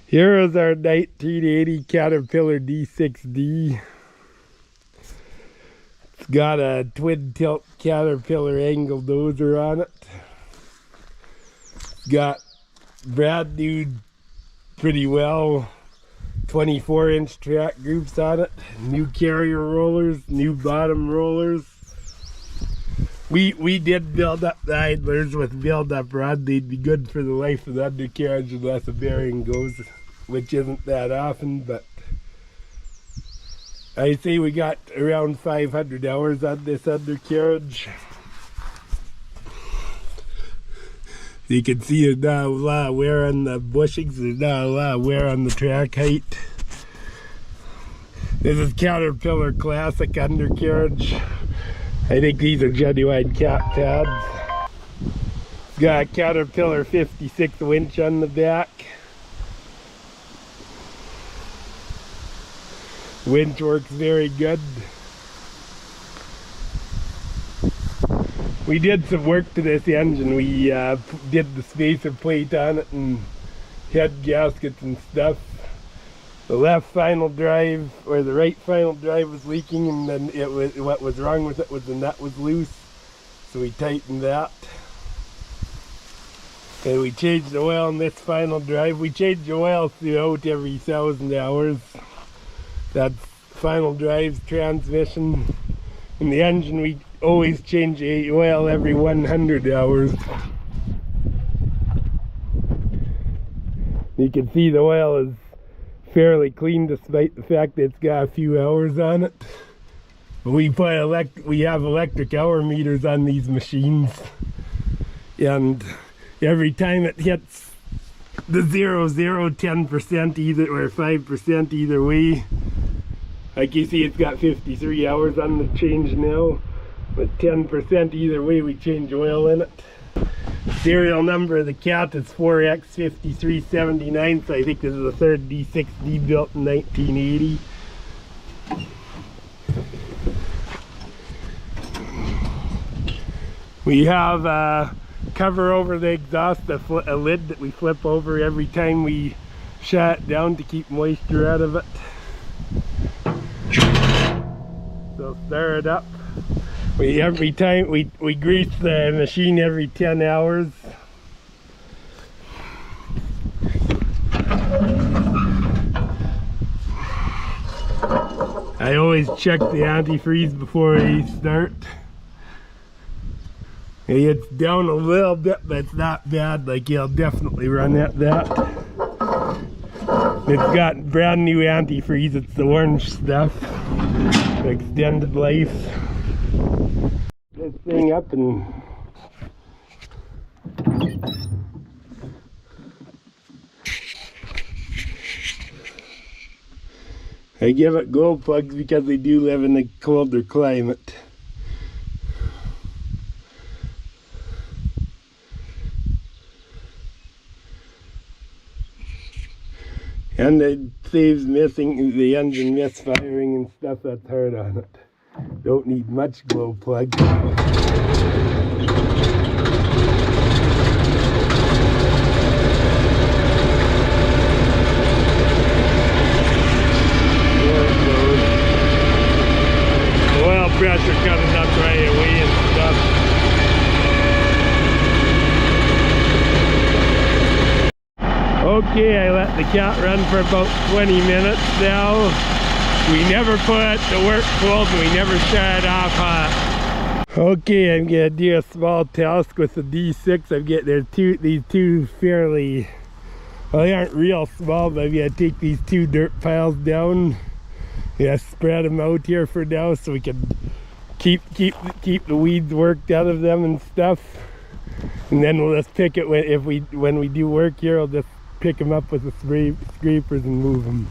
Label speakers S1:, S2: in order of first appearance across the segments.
S1: Here is our 1980 Caterpillar D6D. It's got a twin tilt Caterpillar angle dozer on it. It's got brand new, pretty well 24-inch track groups on it. New carrier rollers, new bottom rollers. We did build up the idlers with build-up rod. They'd be good for the life of the undercarriage unless a bearing goes, which isn't that often, but I say we got around 500 hours on this undercarriage. You can see there's not a lot of wear on the bushings, there's not a lot of wear on the track height. This is Caterpillar Classic undercarriage. I think these are genuine cat pads. Got a Caterpillar 56 winch on the back. Winch works very good. We did some work to this engine. We did the spacer plate on it and head gaskets and stuff. The left final drive, or the right final drive, was leaking, and then what was wrong with it was the nut was loose, so we tightened that. And we changed the oil in this final drive. We change the oil throughout every 1,000 hours. That's final drive's transmission. In the engine, we always change the oil every 100 hours. You can see the oil is fairly clean despite the fact that it's got a few hours on it. But we have electric hour meters on these machines, and every time it hits the 10% either, or 5% either way, like you see, it's got 53 hours on the change now, but 10% either way we change oil in it. Serial number of the Cat is 4X5379, so I think this is the third D6D built in 1980. We have a cover over the exhaust, a lid that we flip over every time we shut it down to keep moisture out of it. So stir it up. Every time we grease the machine every 10 hours. I always check the antifreeze before I start. It's down a little bit, but it's not bad. Like, you'll definitely run at that. It's got brand new antifreeze. It's the orange stuff. Extended life. This thing up and I give it glow plugs because they do live in a colder climate. And it saves the engine misfiring and stuff that's hard on it. Don't need much glow plug. Oil pressure coming up right away and stuff. Okay, I let the Cat run for about 20 minutes now. We never put it to work cold, and we never shut it off hot. Okay, I'm gonna do a small task with the D6. These two fairly, well, they aren't real small, but I'm gonna take these two dirt piles down. Yeah, spread them out here for now so we can keep the weeds worked out of them and stuff. And then we'll just pick it when we do work here. I'll just pick them up with the scrapers and move them.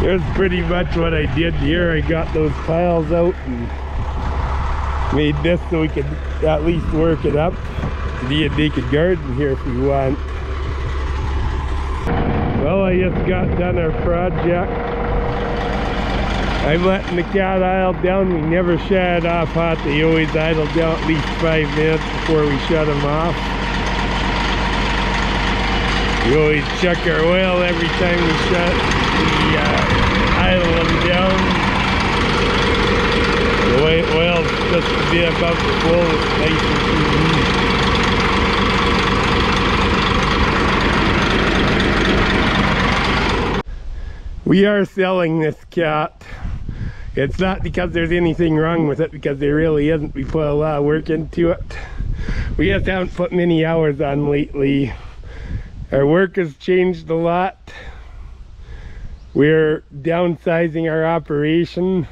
S1: Here's pretty much what I did here. I got those piles out and made this so we could at least work it up. See a naked garden here if we want. Well, I just got done our project. I'm letting the cat idle down. We never shut it off hot. They always idle down at least 5 minutes before we shut them off. We always check our oil every time we idle them down. The oil's just a bit above the full. It's nice and clean. We are selling this cat. It's not because there's anything wrong with it, because there really isn't. We put a lot of work into it. We just haven't put many hours on lately. Our work has changed a lot. We're downsizing our operation.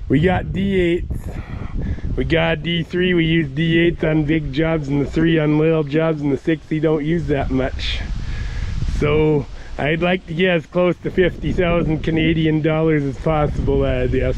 S1: We got D8s. We got a D3. We use D8s on big jobs and the 3 on little jobs, and the 6 we don't use that much. So I'd like to get as close to 50,000 Canadian dollars as possible out of this.